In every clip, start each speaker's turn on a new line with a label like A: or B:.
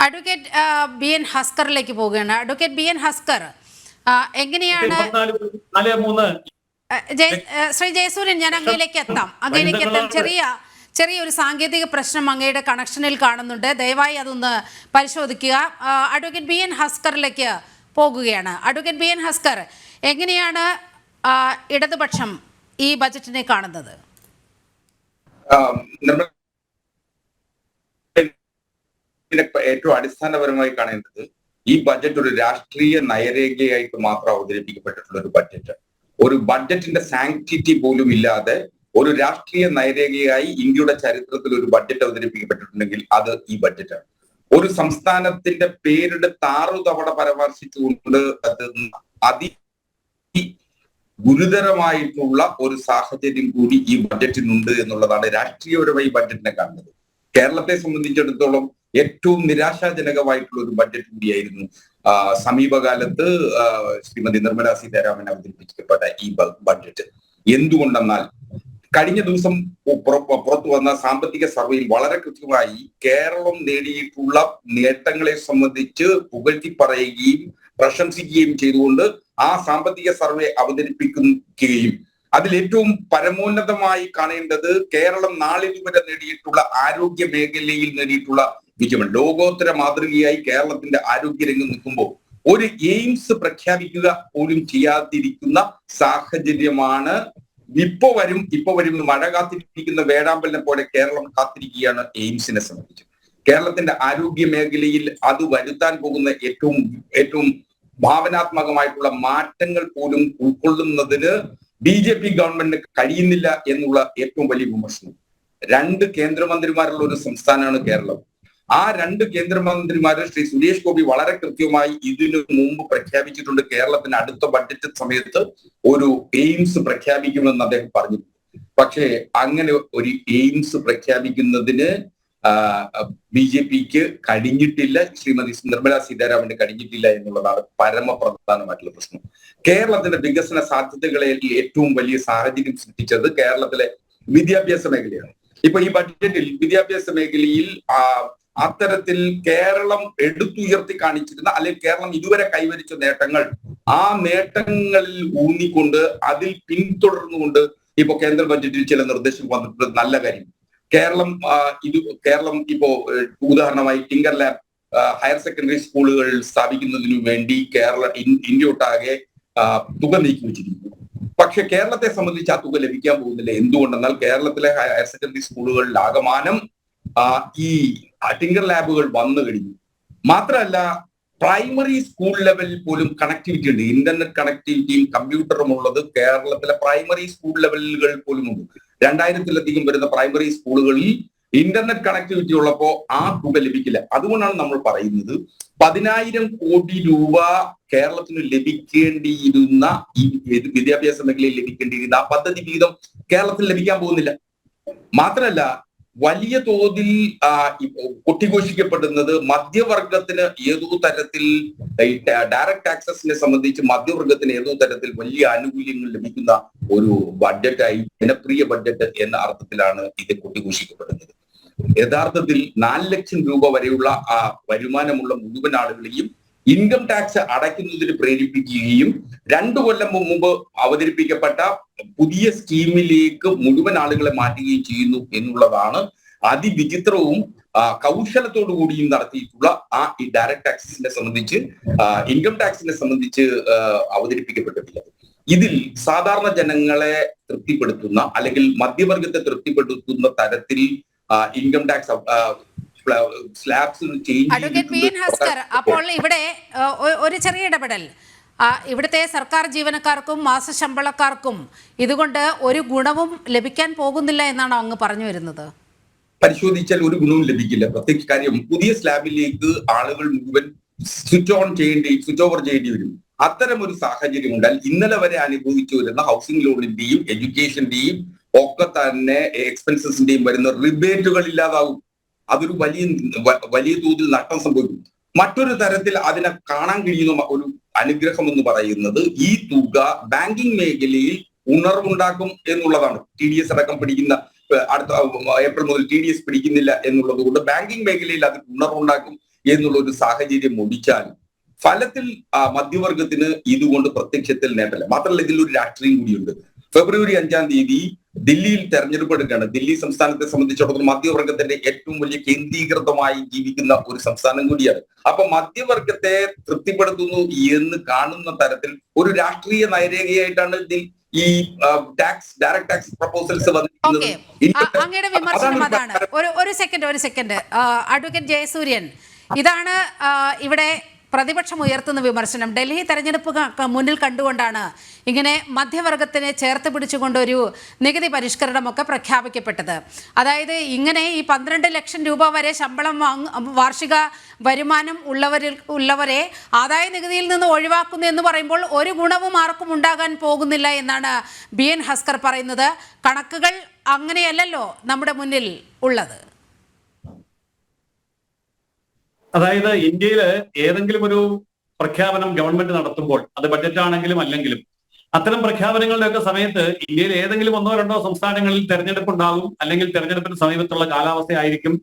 A: Advocate B N ഹസ്കറിലേക്ക് പോവുകയാണ്. Advocate B N Haskar, എങ്ങനെയാണ് ശ്രീ ജയസൂര്യൻ, ഞാൻ അങ്ങയിലേക്ക് എത്താം. ചെറിയൊരു സാങ്കേതിക പ്രശ്നം അങ്ങയുടെ കണക്ഷനിൽ കാണുന്നുണ്ട്. ദയവായി അതൊന്ന് പരിശോധിക്കുക. അഡ്വക്കേറ്റ് ബി എൻ ഹസ്കറിലേക്ക് പോകുകയാണ്. അഡ്വക്കേറ്റ് ബി എൻ ഹസ്കർ, എങ്ങനെയാണ് ഇടതുപക്ഷം ഈ ബജറ്റിനെ കാണുന്നത്?
B: ഏറ്റവും അടിസ്ഥാനപരമായി കാണേണ്ടത് ഈ ബജറ്റ് ഒരു രാഷ്ട്രീയ നയരേഖയായിട്ട് മാത്രം അവതരിപ്പിക്കപ്പെട്ടിട്ടുള്ള ഒരു ബജറ്റ്. ഒരു ബഡ്ജറ്റിന്റെ സാങ്ക്ടിറ്റി പോലും ഇല്ലാതെ ഒരു രാഷ്ട്രീയ നയരേഖയായി ഇന്ത്യയുടെ ചരിത്രത്തിൽ ഒരു ബഡ്ജറ്റ് അവതരിപ്പിക്കപ്പെട്ടിട്ടുണ്ടെങ്കിൽ അത് ഈ ബഡ്ജറ്റാണ്. ഒരു സംസ്ഥാനത്തിന്റെ പേരുടെ 6 തവണ പരാമർശിച്ചുകൊണ്ട് അത് ഗുരുതരമായിട്ടുള്ള ഒരു സാഹചര്യം കൂടി ഈ ബഡ്ജറ്റിനുണ്ട് എന്നുള്ളതാണ് രാഷ്ട്രീയപരമായി ബഡ്ജറ്റിനെ കാണുന്നത്. കേരളത്തെ സംബന്ധിച്ചിടത്തോളം ഏറ്റവും നിരാശാജനകമായിട്ടുള്ള ഒരു ബഡ്ജറ്റ് കൂടിയായിരുന്നു സമീപകാലത്ത് ശ്രീമതി നിർമ്മലാ സീതാരാമൻ അവതരിപ്പിക്കപ്പെട്ട ഈ ബഡ്ജറ്റ്. എന്തുകൊണ്ടെന്നാൽ കഴിഞ്ഞ ദിവസം പുറത്തു വന്ന സാമ്പത്തിക സർവേയിൽ വളരെ കൃത്യമായി കേരളം നേടിയിട്ടുള്ള നേട്ടങ്ങളെ സംബന്ധിച്ച് പുകഴ്ത്തി പറയുകയും പ്രശംസിക്കുകയും ചെയ്തുകൊണ്ട് ആ സാമ്പത്തിക സർവേ അവതരിപ്പിക്കുകയും അതിൽ ഏറ്റവും പരമോന്നതമായി കാണേണ്ടത് കേരളം നാളിതുവരെ നേടിയിട്ടുള്ള ആരോഗ്യ മേഖലയിൽ നേടിയിട്ടുള്ള വിജയമാണ്. ലോകോത്തര മാതൃകയായി കേരളത്തിന്റെ ആരോഗ്യരംഗം നിൽക്കുമ്പോൾ ഒരു എയിംസ് പ്രഖ്യാപിക്കുക പോലും ചെയ്യാതിരിക്കുന്ന സാഹചര്യമാണ്. ഇപ്പൊ വരും മഴ കാത്തിരിക്കുന്ന വേഴാമ്പലിനെ പോലെ കേരളം കാത്തിരിക്കുകയാണ് എയിംസിനെ സംബന്ധിച്ച്. കേരളത്തിന്റെ ആരോഗ്യ മേഖലയിൽ അത് വരുത്താൻ പോകുന്ന ഏറ്റവും ഭാവനാത്മകമായിട്ടുള്ള മാറ്റങ്ങൾ പോലും ഉൾക്കൊള്ളുന്നതിന് BJP ഗവൺമെന്റിന് കഴിയുന്നില്ല എന്നുള്ള ഏറ്റവും വലിയ വിമർശനം. 2 കേന്ദ്രമന്ത്രിമാരുള്ള ഒരു സംസ്ഥാനമാണ് കേരളം. ആ 2 കേന്ദ്രമന്ത്രിമാര് ശ്രീ സുരേഷ് ഗോപി വളരെ കൃത്യമായി ഇതിനു മുമ്പ് പ്രഖ്യാപിച്ചിട്ടുണ്ട്. കേരളത്തിന് അടുത്ത ബഡ്ജറ്റ് സമയത്ത് ഒരു എയിംസ് പ്രഖ്യാപിക്കുമെന്ന് അദ്ദേഹം പറഞ്ഞു. പക്ഷേ അങ്ങനെ ഒരു എയിംസ് പ്രഖ്യാപിക്കുന്നതിന് BJPക്ക് കഴിഞ്ഞിട്ടില്ല, ശ്രീമതി നിർമ്മലാ സീതാരാമന് കഴിഞ്ഞിട്ടില്ല എന്നുള്ളതാണ് പരമപ്രധാനമായിട്ടുള്ള പ്രശ്നം. കേരളത്തിന്റെ വികസന സാധ്യതകളെ ഏറ്റവും വലിയ സാഹചര്യം സൃഷ്ടിച്ചത് കേരളത്തിലെ വിദ്യാഭ്യാസ മേഖലയാണ്. ഇപ്പൊ ഈ ബഡ്ജറ്റിൽ വിദ്യാഭ്യാസ മേഖലയിൽ അത്തരത്തിൽ കേരളം എടുത്തുയർത്തി കാണിച്ചിരുന്ന അല്ലെങ്കിൽ കേരളം ഇതുവരെ കൈവരിച്ച നേട്ടങ്ങൾ, ആ നേട്ടങ്ങളിൽ ഊന്നിക്കൊണ്ട് അതിൽ പിന്തുടർന്നുകൊണ്ട് ഇപ്പൊ കേന്ദ്ര ബഡ്ജറ്റിൽ ചില നിർദ്ദേശങ്ങൾ വന്നിട്ടുണ്ട്. നല്ല കാര്യം. കേരളം ഇപ്പോ ഉദാഹരണമായി ടിങ്കർ ലാബ് ഹയർ സെക്കൻഡറി സ്കൂളുകൾ സ്ഥാപിക്കുന്നതിനു വേണ്ടി ഇന്ത്യ ഒട്ടാകെ തുക നീക്കി വെച്ചിരിക്കുന്നു. പക്ഷെ കേരളത്തെ സംബന്ധിച്ച് ആ തുക ലഭിക്കാൻ പോകുന്നില്ല. എന്തുകൊണ്ടെന്നാൽ കേരളത്തിലെ ഹയർ സെക്കൻഡറി സ്കൂളുകളിൽ ആകമാനം ഈ ടിങ്കർ ലാബുകൾ വന്നു കഴിഞ്ഞു. മാത്രമല്ല, പ്രൈമറി സ്കൂൾ ലെവലിൽ പോലും കണക്ടിവിറ്റി ഉണ്ട്. ഇന്റർനെറ്റ് കണക്ടിവിറ്റിയും കമ്പ്യൂട്ടറും ഉള്ളത് കേരളത്തിലെ പ്രൈമറി സ്കൂൾ ലെവലുകൾ പോലും ഉണ്ട്. 2000-ലധികം വരുന്ന പ്രൈമറി സ്കൂളുകളിൽ ഇന്റർനെറ്റ് കണക്ടിവിറ്റി ഉള്ളപ്പോ ആ തുക ലഭിക്കില്ല. അതുകൊണ്ടാണ് നമ്മൾ പറയുന്നത് 10,000 കോടി രൂപ കേരളത്തിന് ലഭിക്കേണ്ടിയിരുന്ന ഈ വിദ്യാഭ്യാസ മേഖലയിൽ ലഭിക്കേണ്ടിയിരുന്ന ആ പദ്ധതി വിഹിതം കേരളത്തിൽ ലഭിക്കാൻ പോകുന്നില്ല. മാത്രമല്ല, വലിയ തോതിൽ കൊട്ടിഘോഷിക്കപ്പെടുന്നത് മധ്യവർഗത്തിന് ഏതോ തരത്തിൽ ഡയറക്ട് ടാക്സസിനെ സംബന്ധിച്ച് മധ്യവർഗത്തിന് ഏതോ തരത്തിൽ വലിയ ആനുകൂല്യങ്ങൾ ലഭിക്കുന്ന ഒരു ബഡ്ജറ്റായി ജനപ്രിയ ബഡ്ജറ്റ് എന്ന അർത്ഥത്തിലാണ് ഇത് കൊട്ടിഘോഷിക്കപ്പെടുന്നത്. യഥാർത്ഥത്തിൽ 4 ലക്ഷം രൂപ വരെയുള്ള വരുമാനമുള്ള മുഴുവൻ ആളുകളെയും ഇൻകം ടാക്സ് അടയ്ക്കുന്നതിന് പ്രേരിപ്പിക്കുകയും 2 കൊല്ലം മുമ്പ് അവതരിപ്പിക്കപ്പെട്ട പുതിയ സ്കീമിലേക്ക് മുഴുവൻ ആളുകളെ മാറ്റുകയും ചെയ്യുന്നു എന്നുള്ളതാണ് അതിവിചിത്രവും കൗശലത്തോടു കൂടിയും നടത്തിയിട്ടുള്ള ഈ ഡയറക്ട് ടാക്സിനെ സംബന്ധിച്ച്, ഇൻകം ടാക്സിനെ സംബന്ധിച്ച് അവതരിപ്പിക്കപ്പെട്ടിട്ടുള്ളത്. ഇതിൽ സാധാരണ ജനങ്ങളെ തൃപ്തിപ്പെടുത്തുന്ന അല്ലെങ്കിൽ മധ്യവർഗത്തെ തൃപ്തിപ്പെടുത്തുന്ന തരത്തിൽ income tax
A: advocate B N Haskar, അപ്പോൾ ഇവിടെ ഒരു ചെറിയ ഇടപെടൽ. ഇവിടുത്തെ സർക്കാർ ജീവനക്കാർക്കും മാസശമ്പളക്കാർക്കും ഇതുകൊണ്ട് ഒരു ഗുണവും ലഭിക്കാൻ പോകുന്നില്ല എന്നാണോ അങ്ങ് പറഞ്ഞു വരുന്നത്?
B: പരിശോധിച്ചാൽ ഒരു ഗുണവും ലഭിക്കില്ല. പ്രത്യേകിച്ച് കാര്യം, പുതിയ സ്ലാബിലേക്ക് ആളുകൾ മുഴുവൻ സ്വിച്ച് ഓവർ ചെയ്യേണ്ടി വരും. അത്തരം ഒരു സാഹചര്യം ഉണ്ടാൽ ഇന്നലെ വരെ അനുഭവിച്ചു വരുന്ന ഹൗസിംഗ് ലോണിന്റെയും എഡ്യൂക്കേഷന്റെയും ഒക്കെ തന്നെ എക്സ്പെൻസസിന്റെയും വരുന്ന റിബേറ്റുകൾ ഇല്ലാതാവും. അതൊരു വലിയ തോതിൽ നഷ്ടം സംഭവിക്കും. മറ്റൊരു തരത്തിൽ അതിനെ കാണാൻ കഴിയുന്ന ഒരു അനുഗ്രഹം എന്ന് പറയുന്നത് ഈ തുക ബാങ്കിങ് മേഖലയിൽ ഉണർവുണ്ടാക്കും എന്നുള്ളതാണ്. TDS അടക്കം പിടിക്കുന്ന അടുത്ത ഏപ്രിൽ മുതൽ TDS പിടിക്കുന്നില്ല എന്നുള്ളത് കൊണ്ട് ബാങ്കിങ് മേഖലയിൽ അത് ഉണർവുണ്ടാക്കും എന്നുള്ള ഒരു സാഹചര്യം ഒഴിച്ചാൽ ഫലത്തിൽ മധ്യവർഗത്തിന് ഇതുകൊണ്ട് പ്രത്യക്ഷത്തിൽ നേട്ടമില്ല. മാത്രമല്ല ഇതിൽ ഒരു രാഷ്ട്രീയം കൂടിയുണ്ട്. ഫെബ്രുവരി 5-ാം തീയതി ദില്ലിയിൽ തെരഞ്ഞെടുപ്പ് എടുക്കുകയാണ്. ദില്ലി സംസ്ഥാനത്തെ സംബന്ധിച്ചിടത്തോളം മധ്യവർഗത്തിന്റെ ഏറ്റവും വലിയ കേന്ദ്രീകൃതമായി ജീവിക്കുന്ന ഒരു സംസ്ഥാനം കൂടിയാണ്. അപ്പൊ മധ്യവർഗത്തെ തൃപ്തിപ്പെടുത്തുന്നു എന്ന് കാണുന്ന തരത്തിൽ ഒരു രാഷ്ട്രീയ നയരേഖയായിട്ടാണ് ഈ ഡയറക്ട് ടാക്സ് പ്രപ്പോസൽസ് വന്നിരിക്കുന്നത്.
A: അങ്ങയുടെ വിമർശനം അതാണ്. ഒരു സെക്കൻഡ് അഡ്വക്കേറ്റ് ജയസൂര്യൻ, ഇതാണ് ഇവിടെ പ്രതിപക്ഷം ഉയർത്തുന്ന വിമർശനം. ഡൽഹി തെരഞ്ഞെടുപ്പ് മുന്നിൽ കണ്ടുകൊണ്ടാണ് ഇങ്ങനെ മധ്യവർഗത്തിനെ ചേർത്ത് പിടിച്ചുകൊണ്ടൊരു നികുതി പരിഷ്കരണമൊക്കെ പ്രഖ്യാപിക്കപ്പെട്ടത്. അതായത് ഇങ്ങനെ ഈ 12 ലക്ഷം രൂപ വരെ ശമ്പളം വാർഷിക വരുമാനം ഉള്ളവരെ ആദായ നികുതിയിൽ നിന്ന് ഒഴിവാക്കുന്നു എന്ന് പറയുമ്പോൾ ഒരു ഗുണവും ആർക്കും ഉണ്ടാകാൻ പോകുന്നില്ല എന്നാണ് BN ഹസ്കർ പറയുന്നത്. കണക്കുകൾ അങ്ങനെയല്ലല്ലോ നമ്മുടെ മുന്നിൽ ഉള്ളത്.
C: അതായത് ഇന്ത്യയിൽ ഏതെങ്കിലും ഒരു പ്രഖ്യാപനം ഗവൺമെന്റ് നടത്തുമ്പോൾ അത് ബഡ്ജറ്റ് ആണെങ്കിലും അല്ലെങ്കിലും അത്തരം പ്രഖ്യാപനങ്ങളുടെയൊക്കെ സമയത്ത് ഇന്ത്യയിൽ ഏതെങ്കിലും 1-2 സംസ്ഥാനങ്ങളിൽ തെരഞ്ഞെടുപ്പ് ഉണ്ടാകും, അല്ലെങ്കിൽ തെരഞ്ഞെടുപ്പിന് സമീപത്തുള്ള കാലാവസ്ഥയായിരിക്കും.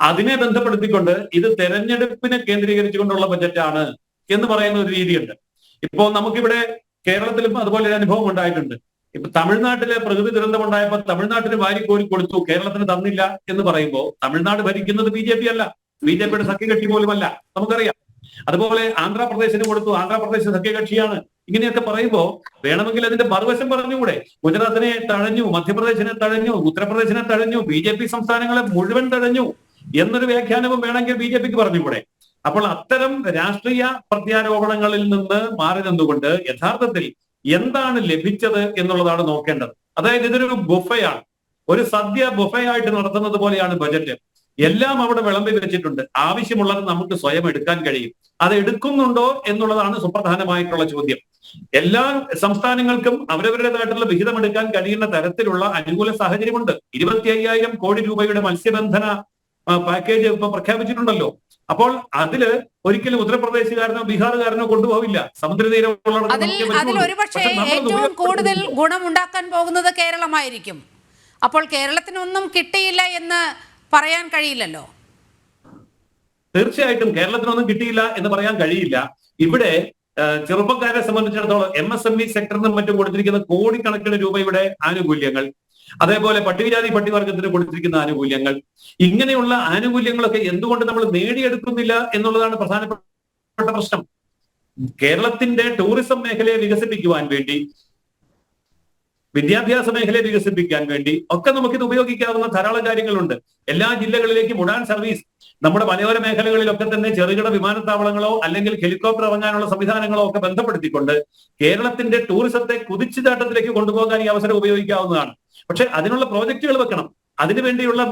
C: അതിനെ ബന്ധപ്പെടുത്തിക്കൊണ്ട് ഇത് തെരഞ്ഞെടുപ്പിനെ കേന്ദ്രീകരിച്ചുകൊണ്ടുള്ള ബഡ്ജറ്റാണ് എന്ന് പറയുന്ന ഒരു രീതിയുണ്ട്. ഇപ്പോ നമുക്കിവിടെ കേരളത്തിലും അതുപോലെ ഒരു അനുഭവം ഉണ്ടായിട്ടുണ്ട്. ഇപ്പൊ തമിഴ്നാട്ടിലെ പ്രകൃതി ദുരന്തം ഉണ്ടായപ്പോൾ തമിഴ്നാട്ടിന് വാരിക്കോരി കൊടുത്തു, കേരളത്തിന് തന്നില്ല എന്ന് പറയുമ്പോൾ തമിഴ്നാട് ഭരിക്കുന്നത് BJP അല്ല, BJPയുടെ സഖ്യകക്ഷി പോലുമല്ല, നമുക്കറിയാം. അതുപോലെ ആന്ധ്രാപ്രദേശിന് കൊടുത്തു, ആന്ധ്രാപ്രദേശ് സഖ്യകക്ഷിയാണ്. ഇങ്ങനെയൊക്കെ പറയുമ്പോൾ വേണമെങ്കിൽ അതിന്റെ മറുവശം പറഞ്ഞുകൂടെ? ഗുജറാത്തിനെ തഴഞ്ഞു, മധ്യപ്രദേശിനെ തഴഞ്ഞു, ഉത്തർപ്രദേശിനെ തഴഞ്ഞു, BJP സംസ്ഥാനങ്ങളെ മുഴുവൻ തഴഞ്ഞു എന്നൊരു വ്യാഖ്യാനവും വേണമെങ്കിൽ BJPക്ക് പറഞ്ഞുകൂടെ? അപ്പോൾ അത്തരം രാഷ്ട്രീയ പ്രത്യാരോപണങ്ങളിൽ നിന്ന് മാറി നിന്നുകൊണ്ട് യഥാർത്ഥത്തിൽ എന്താണ് ലഭിച്ചത് എന്നുള്ളതാണ് നോക്കേണ്ടത്. അതായത് ഇതൊരു ബുഫയാണ്, ഒരു സദ്യ ബുഫയായിട്ട് നടത്തുന്നത് പോലെയാണ് ബജറ്റ്. എല്ലാം അവിടെ വിളമ്പി വെച്ചിട്ടുണ്ട്. ആവശ്യമുള്ളത് നമുക്ക് സ്വയം എടുക്കാൻ കഴിയും. അത് എടുക്കുന്നുണ്ടോ എന്നുള്ളതാണ് സുപ്രധാനമായിട്ടുള്ള ചോദ്യം. എല്ലാ സംസ്ഥാനങ്ങൾക്കും അവരവരുടേതായിട്ടുള്ള വിഹിതം എടുക്കാൻ കഴിയുന്ന തരത്തിലുള്ള അനുകൂല സാഹചര്യമുണ്ട്. 25,000 കോടി രൂപയുടെ മത്സ്യബന്ധന പാക്കേജ് ഇപ്പൊ പ്രഖ്യാപിച്ചിട്ടുണ്ടല്ലോ. അപ്പോൾ അതില് ഒരിക്കലും ഉത്തർപ്രദേശുകാരനോ ബീഹാറുകാരനോ കൊണ്ടുപോകില്ല.
A: അതിൽ ഒരുപക്ഷെ ഏറ്റവും കൂടുതൽ ഗുണമുണ്ടാക്കാൻ പോകുന്നത് കേരളമായിരിക്കും. അപ്പോൾ കേരളത്തിനൊന്നും കിട്ടിയില്ല എന്ന് പറയാൻ കഴിയില്ലല്ലോ.
C: തീർച്ചയായിട്ടും കേരളത്തിനൊന്നും കിട്ടിയില്ല എന്ന് പറയാൻ കഴിയില്ല. ഇവിടെ ചെറുപ്പക്കാരെ സംബന്ധിച്ചിടത്തോളം MSME സെക്ടറിനും മറ്റും കൊടുത്തിരിക്കുന്ന കോടിക്കണക്കിന് രൂപയുടെ ആനുകൂല്യങ്ങൾ, അതേപോലെ പട്ടികജാതി പട്ടികവർഗത്തിന് കൊടുത്തിരിക്കുന്ന ആനുകൂല്യങ്ങൾ, ഇങ്ങനെയുള്ള ആനുകൂല്യങ്ങളൊക്കെ എന്തുകൊണ്ട് നമ്മൾ നേടിയെടുക്കുന്നില്ല എന്നുള്ളതാണ് പ്രധാനപ്പെട്ട പ്രശ്നം. കേരളത്തിന്റെ ടൂറിസം മേഖലയെ വികസിപ്പിക്കുവാൻ വേണ്ടി, വിദ്യാഭ്യാസ മേഖലയെ വികസിപ്പിക്കാൻ വേണ്ടി ഒക്കെ നമുക്കിത് ഉപയോഗിക്കാവുന്ന ധാരാളം കാര്യങ്ങളുണ്ട്. എല്ലാ ജില്ലകളിലേക്കും ഉഡാൻ സർവീസ്, നമ്മുടെ മലയോര മേഖലകളിലൊക്കെ തന്നെ ചെറുകിട വിമാനത്താവളങ്ങളോ അല്ലെങ്കിൽ ഹെലികോപ്റ്റർ ഇറങ്ങാനുള്ള സംവിധാനങ്ങളോ ഒക്കെ ബന്ധപ്പെടുത്തിക്കൊണ്ട് കേരളത്തിന്റെ ടൂറിസത്തെ കുതിച്ചുചാട്ടത്തിലേക്ക് കൊണ്ടുപോകാൻ ഈ അവസരം ഉപയോഗിക്കാവുന്നതാണ്. പക്ഷെ അതിനുള്ള പ്രോജക്റ്റുകൾ വെക്കണം. അതിനുവേണ്ടിയുള്ള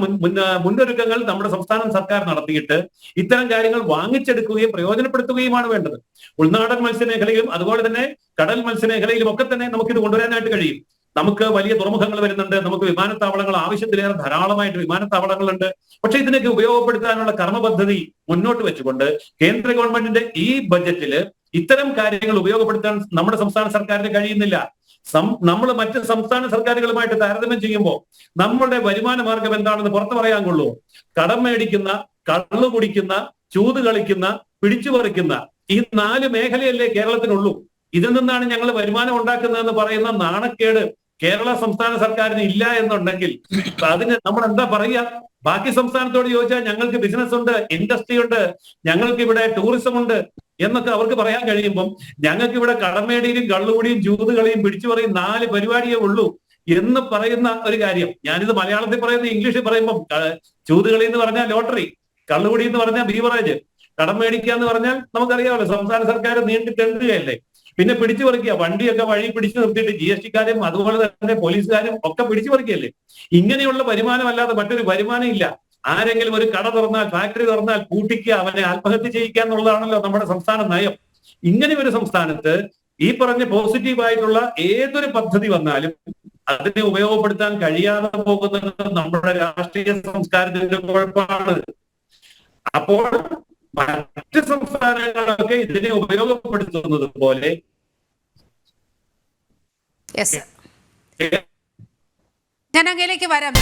C: മുന്നൊരുക്കങ്ങൾ നമ്മുടെ സംസ്ഥാന സർക്കാർ നടത്തിയിട്ട് ഇത്തരം കാര്യങ്ങൾ വാങ്ങിച്ചെടുക്കുകയും പ്രയോജനപ്പെടുത്തുകയുമാണ് വേണ്ടത്. ഉൾനാടൻ മത്സ്യമേഖലയിലും അതുപോലെ തന്നെ കടൽ മത്സ്യമേഖലയിലും ഒക്കെ തന്നെ നമുക്കിത് കൊണ്ടുവരാനായിട്ട് കഴിയും. നമുക്ക് വലിയ തുറമുഖങ്ങൾ വരുന്നുണ്ട്, നമുക്ക് വിമാനത്താവളങ്ങൾ ആവശ്യത്തിലേറെ ധാരാളമായിട്ട് വിമാനത്താവളങ്ങളുണ്ട്. പക്ഷെ ഇതിനൊക്കെ ഉപയോഗപ്പെടുത്താനുള്ള കർമ്മപദ്ധതി മുന്നോട്ട് വെച്ചുകൊണ്ട് കേന്ദ്ര ഗവൺമെന്റിന്റെ ഈ ബജറ്റില് ഇത്തരം കാര്യങ്ങൾ ഉപയോഗപ്പെടുത്താൻ നമ്മുടെ സംസ്ഥാന സർക്കാരിന് കഴിയുന്നില്ല. നമ്മൾ മറ്റ് സംസ്ഥാന സർക്കാരുകളുമായിട്ട് താരതമ്യം ചെയ്യുമ്പോൾ നമ്മുടെ വരുമാന മാർഗം എന്താണെന്ന് പുറത്തു പറയാൻ കൊള്ളൂ. കടം മേടിക്കുന്ന, കള്ളു കുടിക്കുന്ന, ചൂത് കളിക്കുന്ന, പിടിച്ചുപറിക്കുന്ന ഈ 4 മേഖലയല്ലേ കേരളത്തിനുള്ളൂ. ഇതിൽ നിന്നാണ് ഞങ്ങൾ വരുമാനം ഉണ്ടാക്കുന്നതെന്ന് പറയുന്ന നാണക്കേട് കേരള സംസ്ഥാന സർക്കാരിന് ഇല്ല എന്നുണ്ടെങ്കിൽ അതിന് നമ്മൾ എന്താ പറയുക? ബാക്കി സംസ്ഥാനത്തോട് ചോദിച്ചാൽ ഞങ്ങൾക്ക് ബിസിനസ് ഉണ്ട്, ഇൻഡസ്ട്രി ഉണ്ട്, ഞങ്ങൾക്ക് ഇവിടെ ടൂറിസം ഉണ്ട് എന്നൊക്കെ അവർക്ക് പറയാൻ കഴിയുമ്പം ഞങ്ങൾക്ക് ഇവിടെ കടമേടിയും കള്ളുകൂടിയും ചൂതുകളിയും പിടിച്ചുപറിയും 4 പരിപാടിയേ ഉള്ളൂ എന്ന് പറയുന്ന ഒരു കാര്യം. ഞാനിത് മലയാളത്തിൽ പറയുന്നത് ഇംഗ്ലീഷിൽ പറയുമ്പോൾ ചൂതുകളി എന്ന് പറഞ്ഞാൽ ലോട്ടറി, കള്ളുകൂടി എന്ന് പറഞ്ഞാൽ ബീവറേജ്, കടം മേടിക്കുക എന്ന് പറഞ്ഞാൽ നമുക്കറിയാമല്ലോ സംസ്ഥാന സർക്കാർ നീണ്ടിട്ടെണ്ടുകയല്ലേ. പിന്നെ പിടിച്ചു പറിക്കുക, വണ്ടിയൊക്കെ വഴി പിടിച്ചു നിർത്തിയിട്ട് GST-കാരും അതുപോലെ തന്നെ പോലീസുകാരും ഒക്കെ പിടിച്ചു പറിക്കുകയല്ലേ. ഇങ്ങനെയുള്ള വരുമാനം അല്ലാതെ മറ്റൊരു വരുമാനം ഇല്ല. ആരെങ്കിലും ഒരു കട തുറന്നാൽ, ഫാക്ടറി തുറന്നാൽ പൂട്ടിക്കുക, അവനെ ആത്മഹത്യ ചെയ്യിക്കുക എന്നുള്ളതാണല്ലോ നമ്മുടെ സംസ്ഥാന നയം. ഇങ്ങനെ ഒരു സംസ്ഥാനത്ത് ഈ പറഞ്ഞ പോസിറ്റീവായിട്ടുള്ള ഏതൊരു പദ്ധതി വന്നാലും അതിനെ ഉപയോഗപ്പെടുത്താൻ കഴിയാതെ പോകുന്നത് നമ്മുടെ രാഷ്ട്രീയ സംസ്കാരത്തിന്റെ കുഴപ്പമാണ്. അപ്പോൾ മറ്റ് സംസ്ഥാനങ്ങളൊക്കെ ഇതിനെ ഉപയോഗപ്പെടുത്തുന്നത് പോലെ
A: ഞാൻ അങ്ങയിലേക്ക് വരാം.